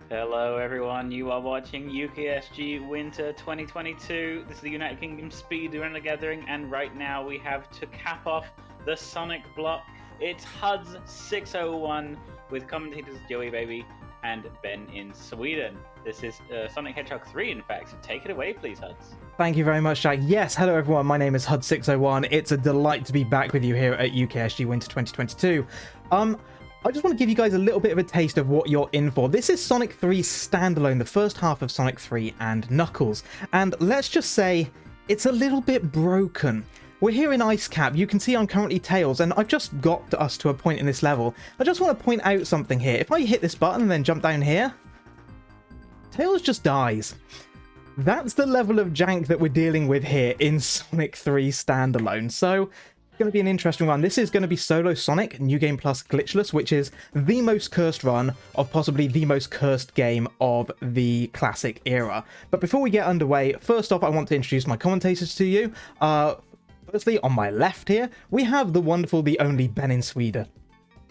Hello everyone, you are watching UKSG Winter 2022. This is the United Kingdom Speedrunner Gathering, and right now we have to cap off the Sonic block. It's HUD's 601 with commentators Joey Baby and BenInSweden. This is Sonic Hedgehog 3, in fact, so take it away please, HUDs. Thank you very much, Jack. Yes, hello everyone, my name is HUD601. It's a delight to be back with you here at UKSG Winter 2022. I just want to give you guys a little bit of a taste of what you're in for. This is Sonic 3 standalone, the first half of Sonic 3 and Knuckles. And let's just say, it's a little bit broken. We're here in Ice Cap. You can see I'm currently Tails, and I've just got us to a point in this level. I just want to point out something here. If I hit this button and then jump down here, Tails just dies. That's the level of jank that we're dealing with here in Sonic 3 standalone. So going to be an interesting run. This is going to be Solo Sonic, New Game Plus Glitchless, which is the most cursed run of possibly the most cursed game of the classic era. But before we get underway, first off, I want to introduce my commentators to you. Firstly, on my left here, we have the wonderful, the only BenInSweden.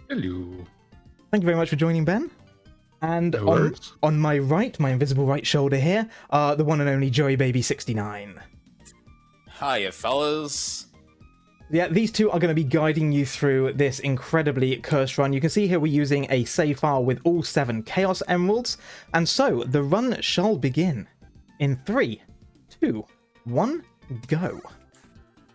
Hello. Thank you very much for joining, Ben. And on my right, my invisible right shoulder here, the one and only Joey Baby 69. Hiya, fellas. Yeah, these two are going to be guiding you through this incredibly cursed run. You can see here we're using a save file with all 7 Chaos Emeralds. And so, the run shall begin in 3, 2, 1, go.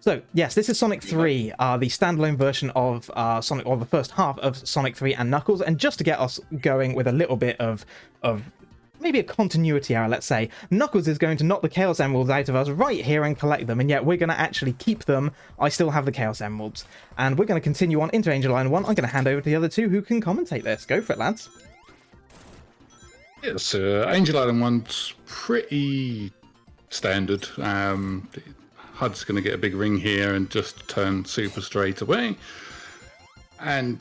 So, yes, this is Sonic 3, the standalone version of Sonic, or the first half of Sonic 3 and Knuckles. And just to get us going with a little bit of maybe a continuity error, let's say, Knuckles is going to knock the Chaos Emeralds out of us right here and collect them, and yet we're going to actually keep them. I still have the Chaos Emeralds. And we're going to continue on into Angel Island 1. I'm going to hand over to the other two who can commentate this. Go for it, lads. Yes, Angel Island 1's pretty standard. HUD's going to get a big ring here and just turn super straight away. And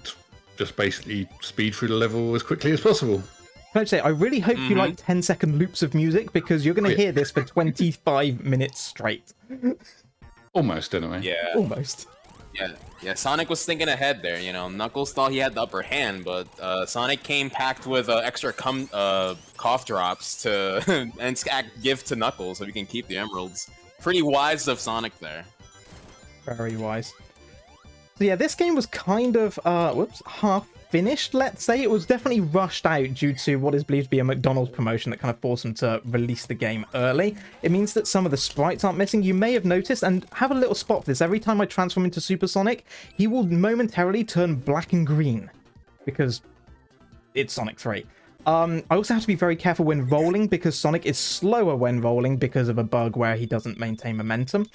just basically speed through the level as quickly as possible. Can I say, I really hope you like 10-second loops of music, because you're going to hear this for 25 minutes straight. Almost, anyway. Yeah. Almost. Yeah. Sonic was thinking ahead there. You know, Knuckles thought he had the upper hand, but Sonic came packed with extra cough drops to and give to Knuckles so he can keep the emeralds. Pretty wise of Sonic there. Very wise. So yeah, this game was kind of half finished, let's say. It was definitely rushed out due to what is believed to be a McDonald's promotion that kind of forced them to release the game early. It means that some of the sprites aren't missing. You may have noticed, and have a little spot for this, every time I transform into Super Sonic, he will momentarily turn black and green, because it's Sonic 3. I also have to be very careful when rolling, because Sonic is slower when rolling because of a bug where he doesn't maintain momentum.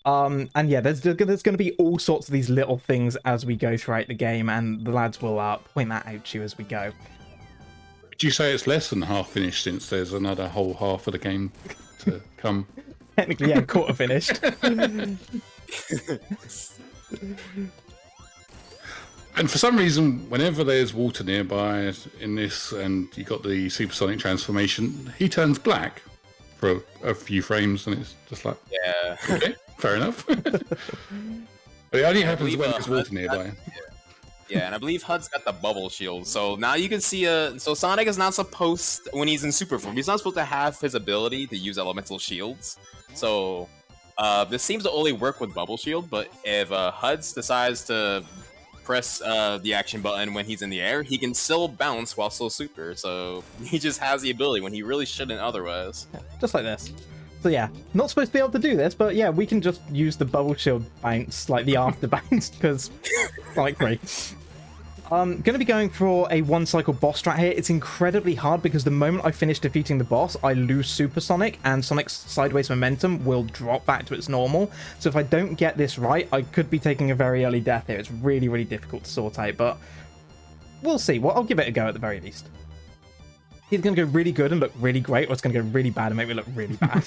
And yeah, there's going to be all sorts of these little things as we go throughout the game, and the lads will point that out to you as we go. Would you say it's less than half finished, since there's another whole half of the game to come? Technically, yeah, quarter finished. And for some reason, whenever there's water nearby in this, and you got the supersonic transformation, he turns black for a few frames, and it's just like, Yeah. okay, fair enough. But it only happens when there's water nearby. Yeah, and I believe HUD's got the bubble shield, so now you can see so Sonic is not supposed, when he's in super form, he's not supposed to have his ability to use elemental shields. So this seems to only work with bubble shield, but if HUD's decides to press the action button when he's in the air, he can still bounce while still super, so he just has the ability when he really shouldn't otherwise. Just like this. So yeah, not supposed to be able to do this, but yeah, we can just use the bubble shield bounce, like the after bounce, because Sonic 3. Going to be going for a one-cycle boss strat here. It's incredibly hard because the moment I finish defeating the boss, I lose Super Sonic, and Sonic's sideways momentum will drop back to its normal. So if I don't get this right, I could be taking a very early death here. It's really, really difficult to sort out, but we'll see. Well, I'll give it a go at the very least. It's going to go really good and look really great, or it's going to go really bad and make me look really bad.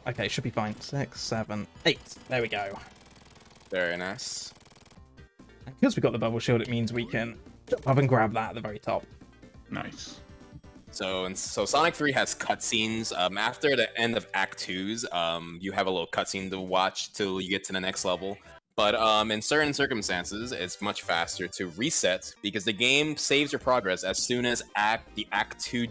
Okay, should be fine. 6, 7, 8. There we go. Very nice. And because we've got the bubble shield, it means we can jump up and grab that at the very top. Nice. So Sonic 3 has cutscenes. After the end of Act 2's, you have a little cutscene to watch till you get to the next level. But in certain circumstances, it's much faster to reset because the game saves your progress as soon as the Act 2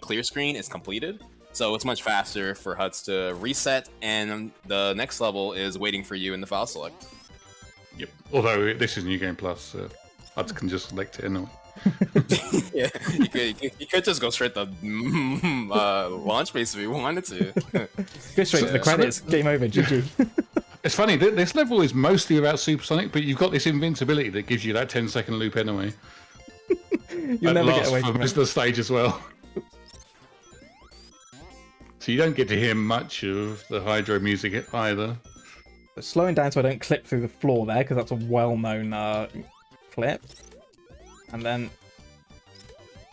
clear screen is completed. So it's much faster for HUDs to reset, and the next level is waiting for you in the file select. Yep. Although this is New Game Plus, HUDs can just select it anyway. Yeah, you could just go straight to launch base if you wanted to. Go straight to the credits. Game over. GG. It's funny, this level is mostly about Supersonic, but you've got this invincibility that gives you that 10-second loop anyway. You'll never get away from it. It's the stage as well. So you don't get to hear much of the Hydro music either. But slowing down so I don't clip through the floor there, because that's a well-known clip. And then...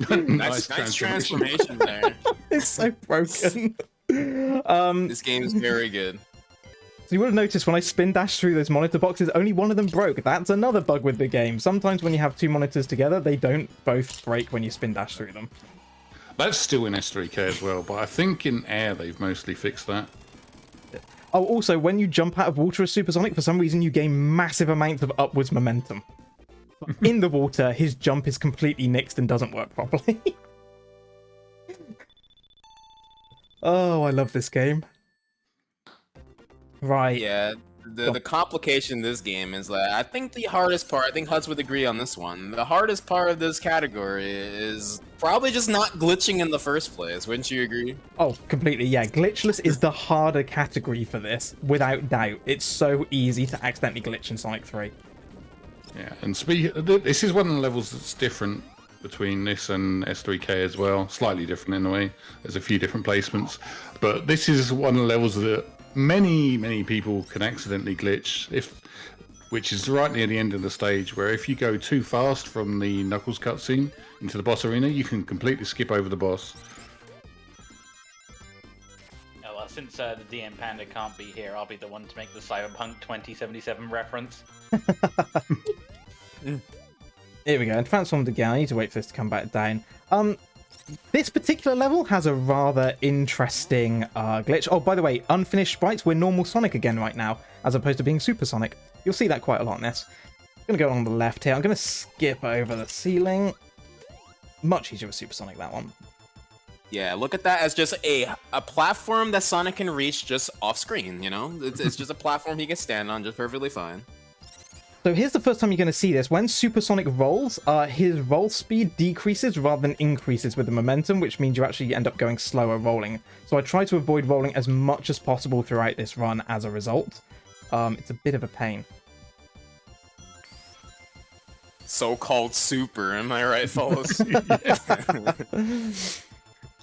nice transformation there. It's so broken. This game is very good. So you would have noticed when I spin dash through those monitor boxes, only one of them broke. That's another bug with the game. Sometimes when you have two monitors together, they don't both break when you spin dash through them. That's still in S3K as well, but I think in Air they've mostly fixed that. Oh, also, when you jump out of water as Supersonic, for some reason you gain massive amounts of upwards momentum. In the water, his jump is completely nixed and doesn't work properly. Oh, I love this game. Right. Yeah, the complication in this game is that I think the hardest part, I think HUDs would agree on this one, the hardest part of this category is probably just not glitching in the first place. Wouldn't you agree? Oh, completely, yeah. Glitchless is the harder category for this, without doubt. It's so easy to accidentally glitch in Sonic 3. Yeah, and this is one of the levels that's different between this and S3K as well. Slightly different in a way. There's a few different placements. But this is one of the levels that many people can accidentally glitch, which is right near the end of the stage, where if you go too fast from the Knuckles cutscene into the boss arena, you can completely skip over the boss. Oh, well, since the DM Panda can't be here, I'll be the one to make the Cyberpunk 2077 reference. Here we go, and transformed again. I need to wait for this to come back down. This particular level has a rather interesting glitch. Oh, by the way, unfinished sprites, we're normal Sonic again right now, as opposed to being Supersonic. You'll see that quite a lot in this. I'm going to go along the left here. I'm going to skip over the ceiling. Much easier with Supersonic, that one. Yeah, look at that as just a platform that Sonic can reach just off screen, you know? It's just a platform he can stand on just perfectly fine. So here's the first time you're going to see this. When Supersonic rolls, his roll speed decreases rather than increases with the momentum, which means you actually end up going slower rolling. So I try to avoid rolling as much as possible throughout this run as a result. It's a bit of a pain. So-called super, am I right, fellas?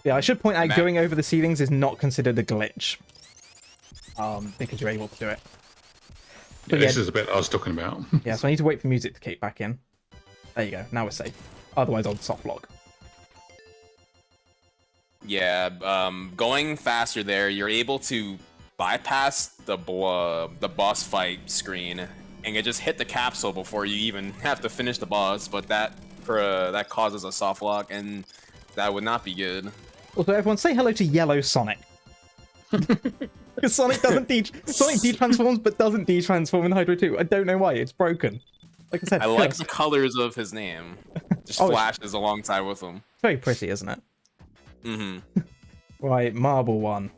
Yeah, I should point out going over the ceilings is not considered a glitch. Because you're able to do it. Yeah, this is the bit I was talking about. Yeah, so I need to wait for music to kick back in. There you go, now we're safe. Otherwise I'll soft lock. Yeah, going faster there, you're able to bypass the boss fight screen and just hit the capsule before you even have to finish the boss, but that causes a soft lock, and that would not be good. Also, everyone say hello to Yellow Sonic. Because Sonic doesn't Sonic de-transforms, but doesn't de-transform in Hydro 2. I don't know why, it's broken. Like I said, I like the colors of his name. Just flashes alongside with him. It's very pretty, isn't it? Mm-hmm. Right, Marble 1.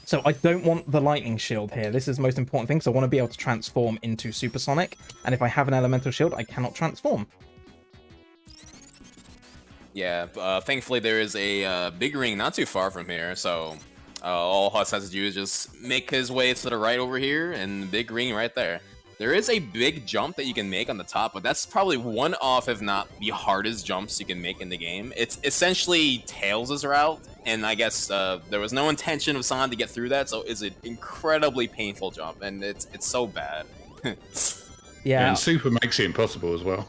So I don't want the lightning shield here. This is the most important thing, so I want to be able to transform into Supersonic. And if I have an elemental shield, I cannot transform. Yeah, thankfully there is a big ring not too far from here, so all Huss has to do is just make his way to the right over here, and big ring right there. There is a big jump that you can make on the top, but that's probably one of, if not the hardest jumps you can make in the game. It's essentially Tails' route, and I guess there was no intention of Sonic to get through that, so it's an incredibly painful jump, and it's so bad. Yeah. And Super makes it impossible as well.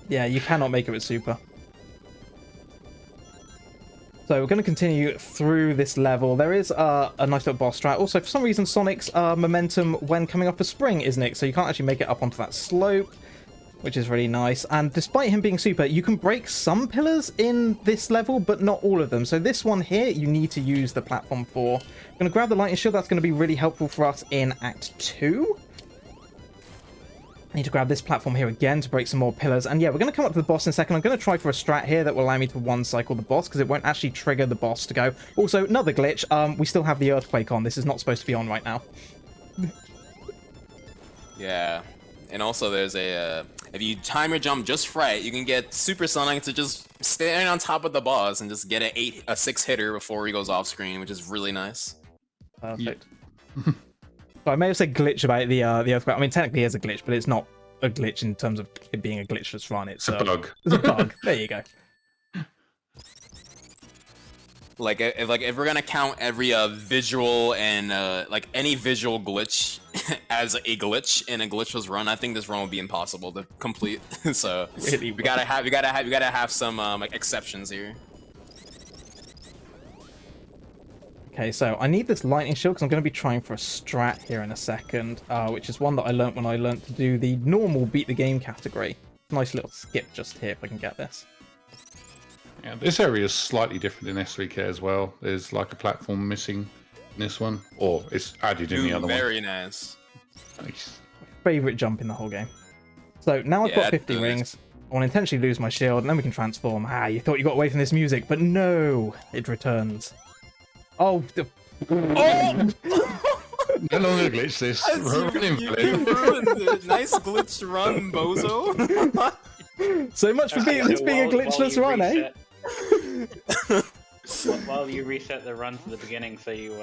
Yeah, you cannot make it with Super. So we're going to continue through this level. There is a nice little boss strat. Also, for some reason, Sonic's momentum when coming off a spring is nicked, so you can't actually make it up onto that slope, which is really nice. And despite him being super, you can break some pillars in this level, but not all of them. So this one here, you need to use the platform for. I'm going to grab the lightning shield. That's going to be really helpful for us in Act 2. I need to grab this platform here again to break some more pillars. And yeah, we're going to come up to the boss in a second. I'm going to try for a strat here that will allow me to one-cycle the boss, because it won't actually trigger the boss to go. Also, another glitch. We still have the earthquake on. This is not supposed to be on right now. Yeah. And also there's a, if you time your jump just right, you can get Supersonic to just stand on top of the boss and just get a 6-hitter before he goes off screen, which is really nice. Perfect. So I may have said glitch about the earthquake. I mean, technically it is a glitch, but it's not a glitch in terms of it being a glitchless run. It's a bug. It's a bug. There you go. Like if we're gonna count every visual and like any visual glitch as a glitch in a glitchless run, I think this run will be impossible to complete. So Really we gotta have some like exceptions here. Okay, so I need this lightning shield because I'm going to be trying for a strat here in a second, which is one that I learnt when I learnt to do the normal beat the game category. Nice little skip just here if I can get this. Yeah, this area is slightly different in S3K as well. There's like a platform missing in this one, or it's added in the other one. Very nice. Nice. Favorite jump in the whole game. So now I've got 50 rings. I want to intentionally lose my shield, and then we can transform. Ah, you thought you got away from this music, but no, it returns. Oh! No longer glitch this. You ruined it. Nice glitch run, bozo. So much for being a glitchless run, eh? While you reset the run to the beginning, so you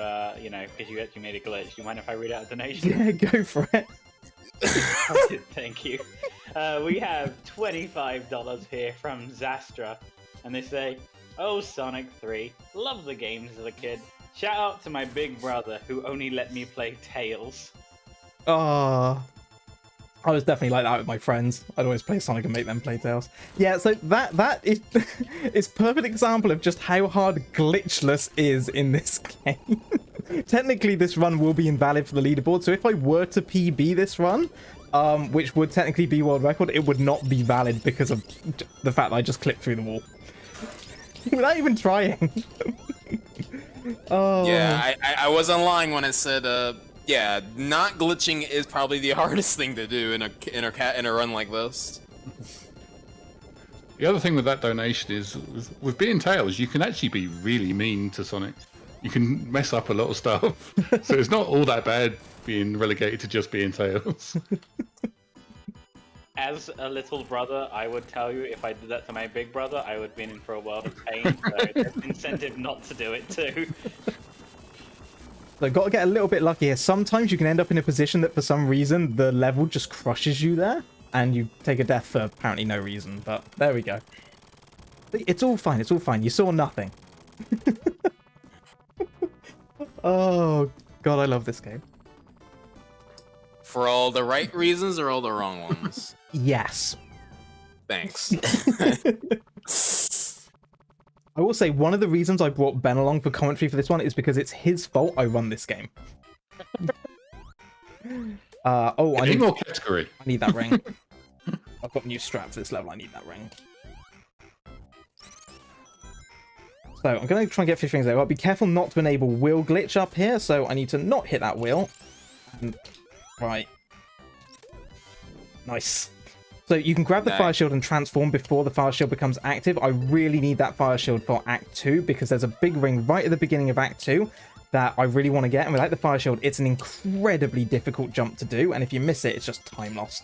know, because you actually made a glitch, do you mind if I read out a donation? Yeah, go for it. Thank you. We have $25 here from Zastra, and they say, "Oh, Sonic 3, love the games as a kid. Shout out to my big brother who only let me play Tails." Oh, I was definitely like that with my friends. I'd always play Sonic and make them play Tails. Yeah, so that is is perfect example of just how hard glitchless is in this game. Technically, this run will be invalid for the leaderboard. So if I were to PB this run, which would technically be world record, it would not be valid because of the fact that I just clipped through the wall without even trying. Oh. Yeah, I wasn't lying when I said yeah, not glitching is probably the hardest thing to do in a run like this. The other thing with that donation is, with being Tails, you can actually be really mean to Sonic. You can mess up a lot of stuff. So it's not all that bad being relegated to just being Tails. As a little brother, I would tell you if I did that to my big brother, I would be in for a world of pain. So there's incentive not to do it too. So got to get a little bit lucky here. Sometimes you can end up in a position that for some reason the level just crushes you there, and you take a death for apparently no reason, but there we go. It's all fine, it's all fine. You saw nothing. Oh, God, I love this game. For all the right reasons or all the wrong ones? Yes. Thanks. I will say one of the reasons I brought Ben along for commentary for this one is because it's his fault I run this game. Oh, I need more category. I need that ring. I've got new strat for this level. I need that ring. So I'm going to try and get 50 rings there. I'll be careful not to enable wheel glitch up here. So I need to not hit that wheel. And, right. Nice. So you can grab the fire shield and transform before the fire shield becomes active. I really need that fire shield for Act 2 because there's a big ring right at the beginning of Act 2 that I really want to get. And without the fire shield, it's an incredibly difficult jump to do. And if you miss it, it's just time lost.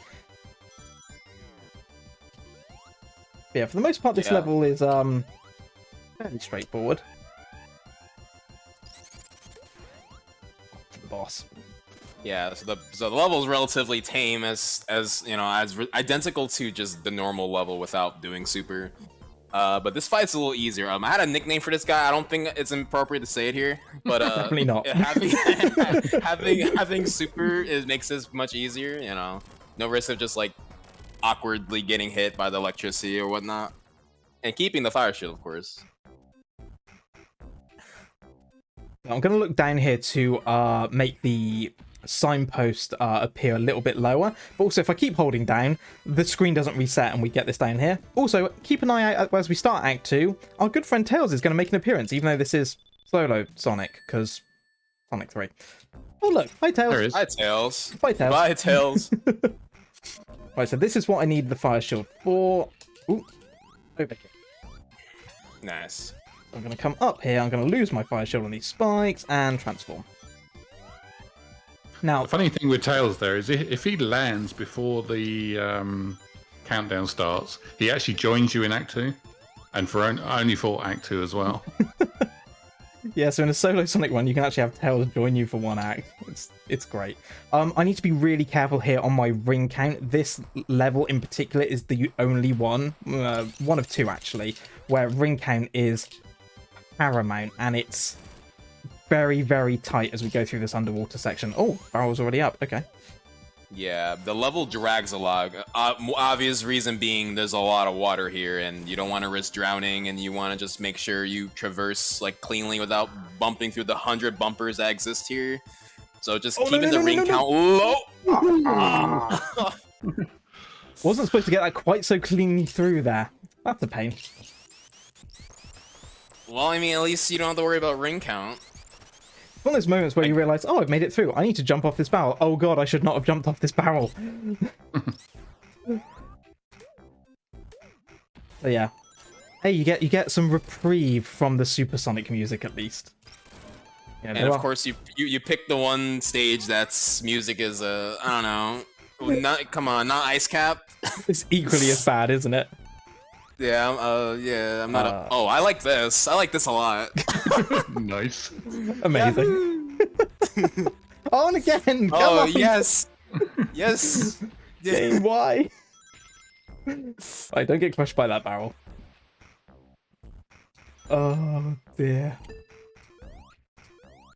But yeah, for the most part, this level is fairly straightforward. The boss. Yeah, so the level is relatively tame, as you know, as identical to just the normal level without doing super. But this fight's a little easier. I had a nickname for this guy. I don't think it's appropriate to say it here, but definitely not. having super makes this much easier. You know, no risk of just like awkwardly getting hit by the electricity or whatnot, and keeping the fire shield, of course. I'm going to look down here to make the signpost appear a little bit lower, but also if I keep holding down, the screen doesn't reset and we get this down here. Also, keep an eye out as we start Act 2. Our good friend Tails is going to make an appearance, even though this is solo Sonic, because Sonic 3. Oh look, hi Tails. There is. Hi Tails. Bye Tails. Bye Tails. Right, so this is what I need the fire shield for. Ooh, over here. Nice. I'm going to come up here, I'm going to lose my fire shield on these spikes, and transform. Now, The funny thing with Tails there is if he lands before the countdown starts, he actually joins you in Act 2. And for only for Act 2 as well. yeah, so in a solo Sonic one, you can actually have Tails join you for one act. It's great. I need to be really careful here on my ring count. This level in particular is the only one of two actually, where ring count is paramount, and it's very, very tight as we go through this underwater section. Oh, barrel's already up. Okay. Yeah, the level drags a lot. Obvious reason being there's a lot of water here, and you don't want to risk drowning, and you want to just make sure you traverse like cleanly without bumping through the 100 bumpers that exist here. So just keeping the ring count low. Wasn't supposed to get that quite so cleanly through there. That's a pain. Well, I mean, at least you don't have to worry about ring count. It's one of those moments where you realise, oh, I've made it through. I need to jump off this barrel. Oh god, I should not have jumped off this barrel. So yeah. Hey, you get some reprieve from the supersonic music at least. Yeah, and of course, you pick the one stage that's music is I don't know, not Ice Cap. It's equally as bad, isn't it? Yeah, yeah, I'm not. Oh, I like this. I like this a lot. Nice. Amazing. Oh, and again. Come on. Yes, yes. Game, why? Right, don't get crushed by that barrel. Oh dear.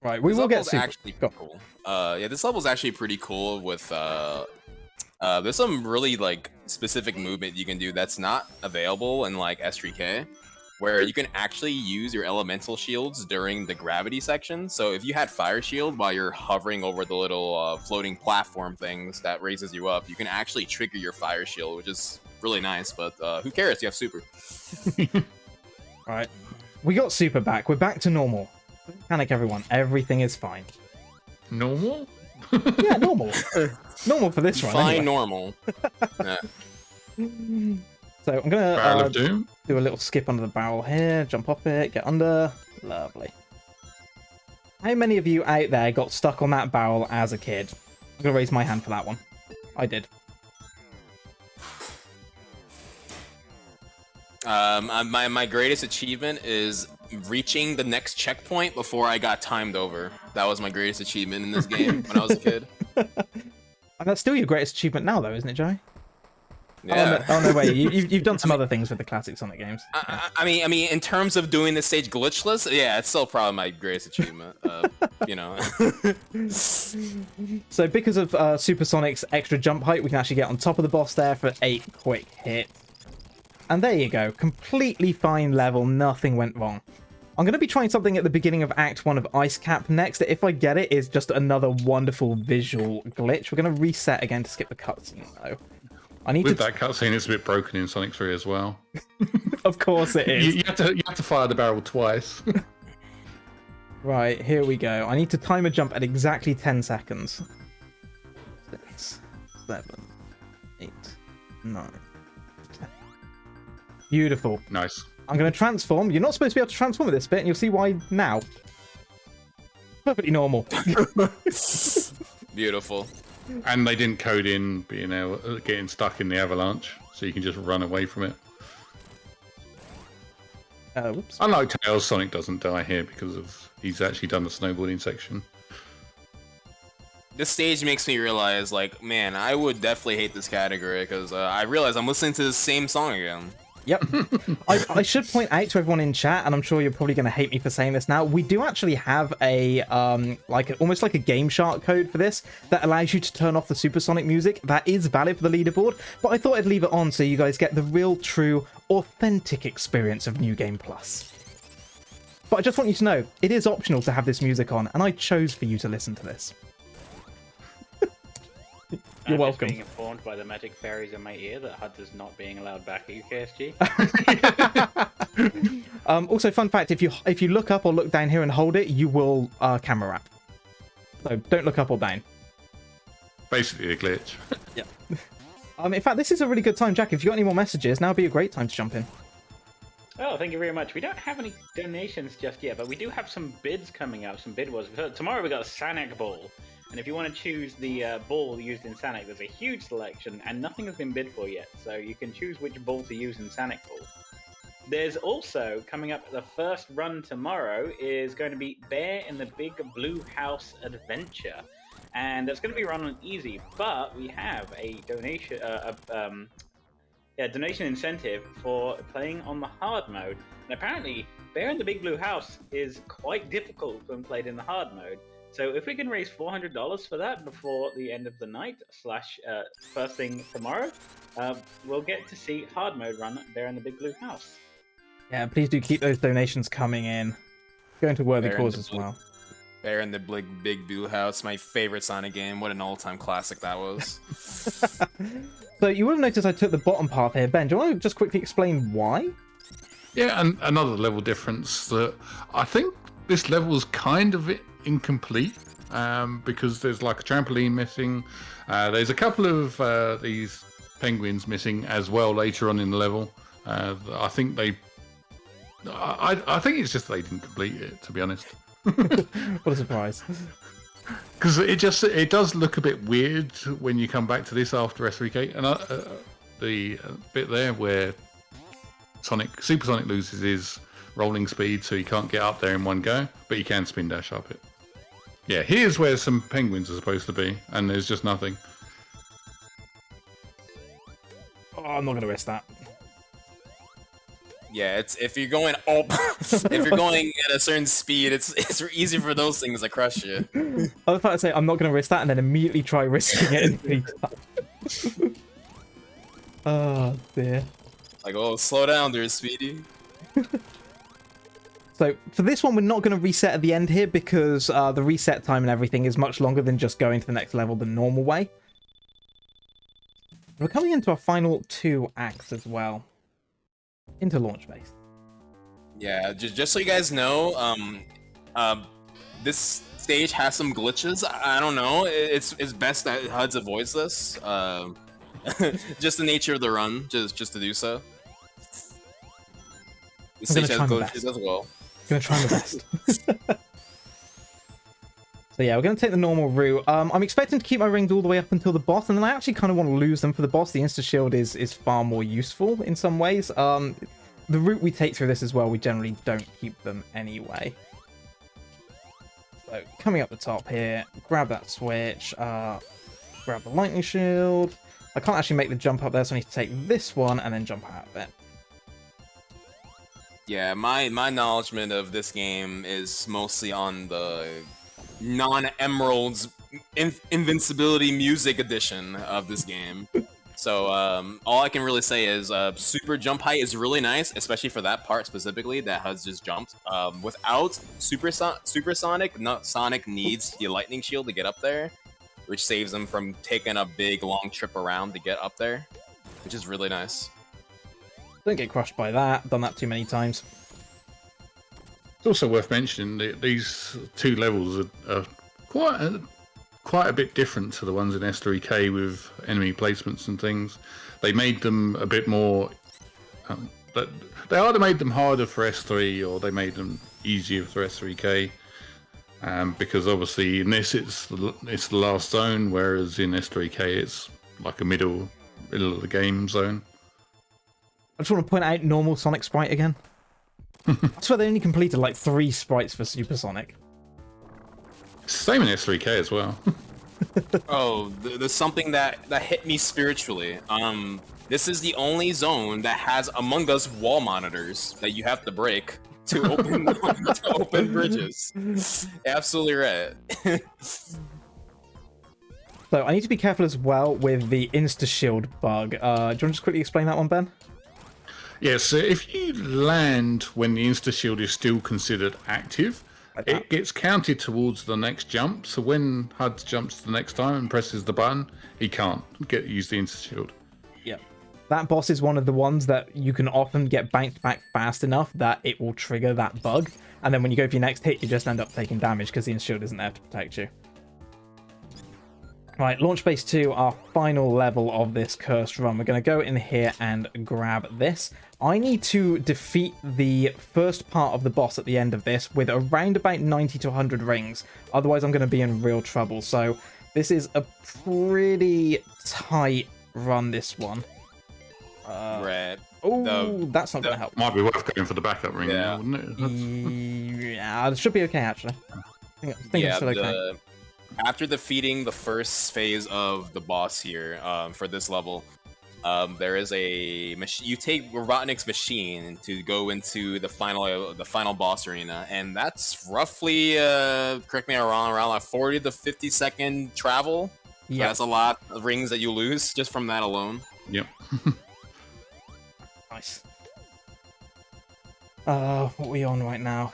Right, we will get super. Actually cool. Yeah, this level's actually pretty cool. With there's some really like specific movement you can do that's not available in like S3K, where you can actually use your elemental shields during the gravity section. So if you had fire shield while you're hovering over the little floating platform things that raises you up, you can actually trigger your fire shield, which is really nice. But who cares? You have super. All right, we got super back. We're back to normal. Don't panic, everyone. Everything is fine. Normal? Yeah, normal. Normal for this run. Fine, anyway. normal. Yeah. So I'm gonna Barrel of Doom. do a little skip under the barrel here, jump off it, get under. Lovely. How many of you out there got stuck on that barrel as a kid? I'm gonna raise my hand for that one. I did. My greatest achievement is reaching the next checkpoint before I got timed over. That was my greatest achievement in this game when I was a kid. And that's still your greatest achievement now, though, isn't it, Joey? Yeah. Oh no, wait. You've done some other things with the classic Sonic games. Yeah. I mean, in terms of doing the stage glitchless, yeah, it's still probably my greatest achievement. You know. So because of Supersonic's extra jump height, we can actually get on top of the boss there for 8 quick hits. And there you go. Completely fine level. Nothing went wrong. I'm going to be trying something at the beginning of Act 1 of Ice Cap next. If I get it, is just another wonderful visual glitch. We're going to reset again to skip the cutscene, though. With that cutscene, it's a bit broken in Sonic 3 as well. Of course it is. You have to fire the barrel twice. Right, here we go. I need to time a jump at exactly 10 seconds. 6, 7, 8, 9, 10. Beautiful. Nice. I'm going to transform. You're not supposed to be able to transform at this bit, and you'll see why now. Perfectly normal. Beautiful. And they didn't code in getting stuck in the avalanche, so you can just run away from it. Whoops. Unlike Tails, Sonic doesn't die here because he's actually done the snowboarding section. This stage makes me realize, like, man, I would definitely hate this category because I realize I'm listening to the same song again. Yep. I should point out to everyone in chat, and I'm sure you're probably going to hate me for saying this now, we do actually have a almost like a Game Shark code for this that allows you to turn off the supersonic music. That is valid for the leaderboard, but I thought I'd leave it on so you guys get the real, true, authentic experience of New Game Plus. But I just want you to know, it is optional to have this music on, and I chose for you to listen to this. You're welcome. Being informed by the magic fairies in my ear that HUD is not being allowed back at UKSG. Also, fun fact: if you look up or look down here and hold it, you will camera wrap. So don't look up or down. Basically a glitch. Yeah. In fact, this is a really good time, Jack. If you've got any more messages, now would be a great time to jump in. Oh, thank you very much. We don't have any donations just yet, but we do have some bids coming up, some bid wars. Tomorrow we got a Sanic Ball, and if you want to choose the ball used in Sanic, there's a huge selection, and nothing has been bid for yet, so you can choose which ball to use in Sanic Ball. There's also, coming up, the first run tomorrow is going to be Bear in the Big Blue House Adventure, and that's going to be run on easy, but we have a donation, donation incentive for playing on the hard mode. And apparently, Bear in the Big Blue House is quite difficult when played in the hard mode. So if we can raise $400 for that before the end of the night / first thing tomorrow, we'll get to see hard mode run Bear in the Big Blue House. Yeah, please do keep those donations coming in. Going to worthy cause as well. Bear in the Big Blue House, my favorite Sonic game. What an all-time classic that was. So you will have noticed I took the bottom path here. Ben, do you want to just quickly explain why? Yeah, and another level difference that I think this level is kind of incomplete because there's like a trampoline missing. There's a couple of these penguins missing as well later on in the level. I think it's just they didn't complete it, to be honest. What a surprise. Because it does look a bit weird when you come back to this after S3K. And the bit there where Super Sonic loses his rolling speed, so he can't get up there in one go, but he can spin dash up it. Yeah, here's where some penguins are supposed to be, and there's just nothing. Oh, I'm not going to risk that. Yeah, it's if you're going up, if you're going at a certain speed, it's easy for those things to crush you. I was about to say I'm not going to risk that, and then immediately try risking it in the meantime. Oh dear. Like, oh, slow down there, Speedy. So for this one, we're not going to reset at the end here because the reset time and everything is much longer than just going to the next level the normal way. We're coming into our final 2 acts as well. Into launch base. Yeah, just so you guys know, this stage has some glitches. I don't know. It's best that HUDs avoids this. Just the nature of the run, just to do so. This stage has glitches as well. I'm gonna try my best. So yeah, we're going to take the normal route. I'm expecting to keep my rings all the way up until the boss, and then I actually kind of want to lose them for the boss. The insta-shield is far more useful in some ways. The route we take through this as well, we generally don't keep them anyway. So coming up the top here, grab that switch, grab the lightning shield. I can't actually make the jump up there, so I need to take this one and then jump out of it. Yeah, my acknowledgement of this game is mostly on the non-Emeralds Invincibility Music Edition of this game. So all I can really say is super jump height is really nice, especially for that part specifically that has just jumped. Without Supersonic, Sonic needs the lightning shield to get up there, which saves him from taking a big long trip around to get up there, which is really nice. Don't get crushed by that. Done that too many times. It's also worth mentioning that these 2 levels are quite a bit different to the ones in S3K with enemy placements and things. They made them a bit more... they either made them harder for S3 or they made them easier for S3K. Because obviously in this it's the last zone, whereas in S3K it's like a middle of the game zone. I just want to point out normal Sonic sprite again. I swear they only completed like 3 sprites for Supersonic. Same in S3K as well. Oh, there's something that hit me spiritually. This is the only zone that has Among Us wall monitors that you have to break to open bridges. Absolutely right. So I need to be careful as well with the insta-shield bug. Do you want to just quickly explain that one, Ben? Yes, so if you land when the insta-shield is still considered active, it gets counted towards the next jump. So when HUD jumps the next time and presses the button, he can't use the insta-shield. Yeah. That boss is one of the ones that you can often get banked back fast enough that it will trigger that bug. And then when you go for your next hit, you just end up taking damage because the insta-shield isn't there to protect you. Right, launch base 2, our final level of this cursed run. We're going to go in here and grab this. I need to defeat the first part of the boss at the end of this with around about 90 to 100 rings. Otherwise, I'm going to be in real trouble. So this is a pretty tight run, this one. Red. Oh, that's not going to help. Might be worth going for the backup ring now, wouldn't it? Yeah, it should be okay, actually. I think it's still okay. After defeating the first phase of the boss here, for this level, there is a you take Robotnik's machine to go into the final boss arena, and that's roughly correct me if I'm wrong, around like 40 to 50 second travel. Yeah, that's a lot of rings that you lose just from that alone. Yep. Nice. What are we on right now?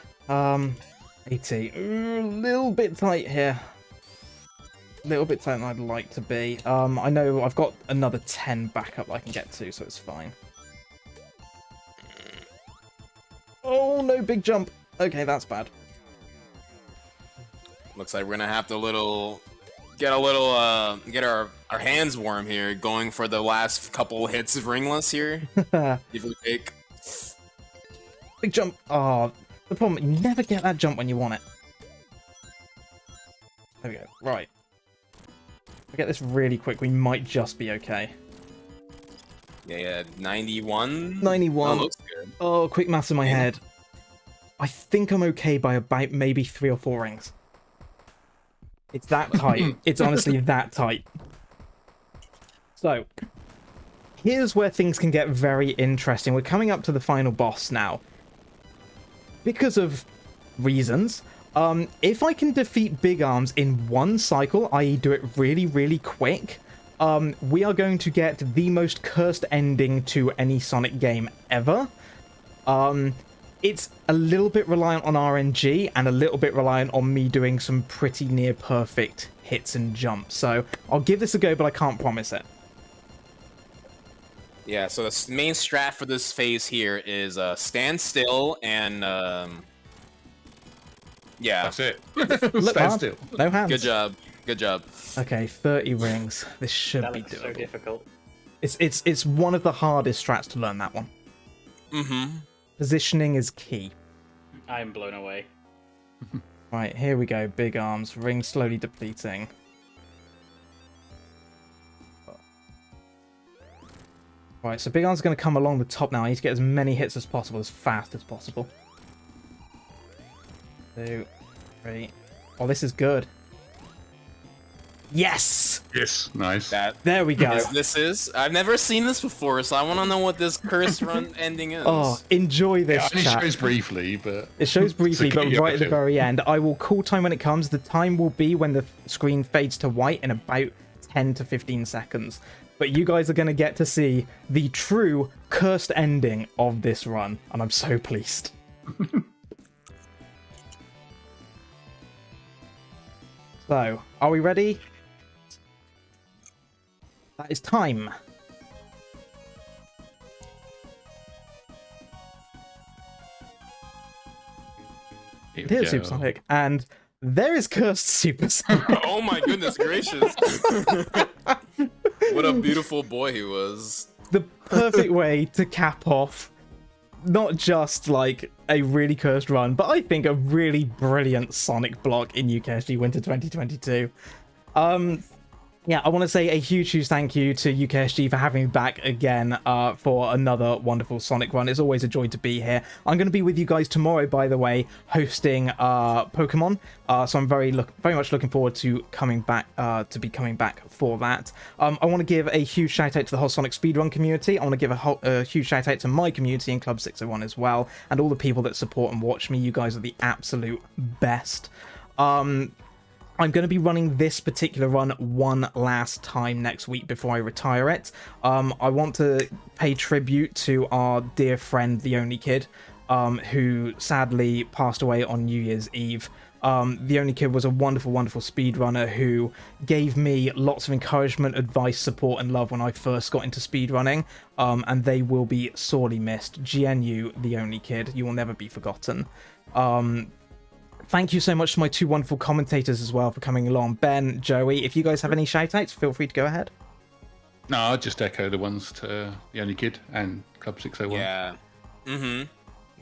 80. Ooh, a little bit tight here. A little bit tighter than I'd like to be. I know I've got another 10 backup I can get to, so it's fine. Oh, no big jump. Okay, that's bad. Looks like we're gonna have to get our hands warm here, going for the last couple hits of ringless here. People take big jump. Oh, the problem, you never get that jump when you want it. There we go. Right. If I get this really quick, we might just be okay. Yeah, 91? 91. That looks good. Oh, quick maths in my head. I think I'm okay by about maybe 3 or 4 rings. It's that tight. It's honestly that tight. So, here's where things can get very interesting. We're coming up to the final boss now. Because of reasons, if I can defeat Big Arms in one cycle, i.e. do it really, really quick, we are going to get the most cursed ending to any Sonic game ever. It's a little bit reliant on RNG and a little bit reliant on me doing some pretty near perfect hits and jumps. So I'll give this a go, but I can't promise it. Yeah, so the main strat for this phase here is stand still and yeah. That's it. Stand still. No hands. Good job. Good job. Okay, 30 rings. This should be doable. So difficult. It's one of the hardest strats to learn, that one. Mm-hmm. Positioning is key. I'm blown away. Right, here we go. Big Arms. Ring slowly depleting. Right, so Big Arms is going to come along the top now. I need to get as many hits as possible, as fast as possible. 2, 3. Oh, this is good. Yes! Yes, nice. There we go. I've never seen this before, so I want to know what this curse run ending is. Oh, enjoy this, It chat. shows briefly, but... It shows briefly, but right at the option. very end. I will call time when it comes. The time will be when the screen fades to white in about 10 to 15 seconds. But you guys are going to get to see the true cursed ending of this run, and I'm so pleased. So, are we ready? That is time. It is Supersonic, and there is cursed Supersonic. Oh my goodness gracious. What a beautiful boy he was. The perfect way to cap off not just like a really cursed run, but I think a really brilliant Sonic block in UKSG Winter 2022. Yeah, I want to say a huge thank you to UKSG for having me back again for another wonderful Sonic run. It's always a joy to be here. I'm going to be with you guys tomorrow, by the way, hosting Pokemon. So I'm very much looking forward to coming back for that. I want to give a huge shout out to the whole Sonic Speedrun community. I want to give a huge shout out to my community in Club 601 as well, and all the people that support and watch me. You guys are the absolute best. I'm going to be running this particular run one last time next week before I retire it. I want to pay tribute to our dear friend, The Only Kid, who sadly passed away on New Year's Eve. The Only Kid was a wonderful speedrunner who gave me lots of encouragement, advice, support, and love when I first got into speedrunning, and they will be sorely missed. GNU, The Only Kid, you will never be forgotten. thank you so much to my two wonderful commentators as well for coming along. Ben, Joey, if you guys have any shout-outs, feel free to go ahead. No, I'll just echo the ones to The Only Kid and Club 601. Yeah.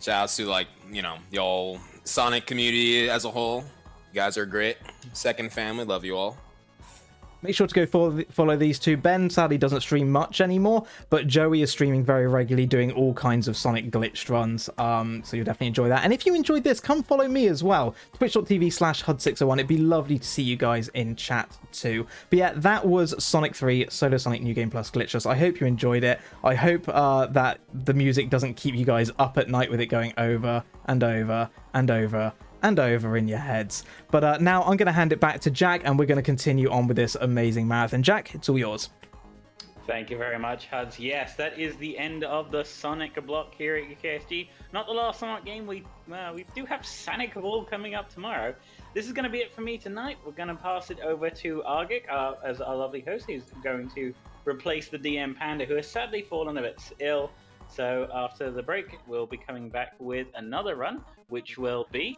Shout outs to, like, you know, the whole Sonic community as a whole. You guys are great. Second family. Love you all. Make sure to go follow these two. Ben sadly doesn't stream much anymore, but Joey is streaming very regularly, doing all kinds of Sonic glitched runs. So you'll definitely enjoy that. And if you enjoyed this, come follow me as well. Twitch.tv/HUD601. It'd be lovely to see you guys in chat too. But yeah, that was Sonic 3 Solo Sonic New Game Plus Glitchless. I hope you enjoyed it. I hope that the music doesn't keep you guys up at night with it going over and over and over and over in your heads. But now I'm going to hand it back to Jack, and we're going to continue on with this amazing marathon. Jack, it's all yours. Thank you very much, Huds. Yes, that is the end of the Sonic block here at UKSG. Not the last Sonic game. We do have Sonic Ball coming up tomorrow. This is going to be it for me tonight. We're going to pass it over to Argic as our lovely host. He's going to replace the DM Panda, who has sadly fallen a bit ill. So after the break, we'll be coming back with another run, which will be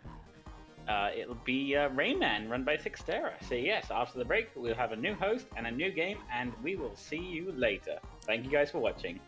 it'll be Rayman, run by Sixtera. So yes, after the break, we'll have a new host and a new game, and we will see you later. Thank you guys for watching.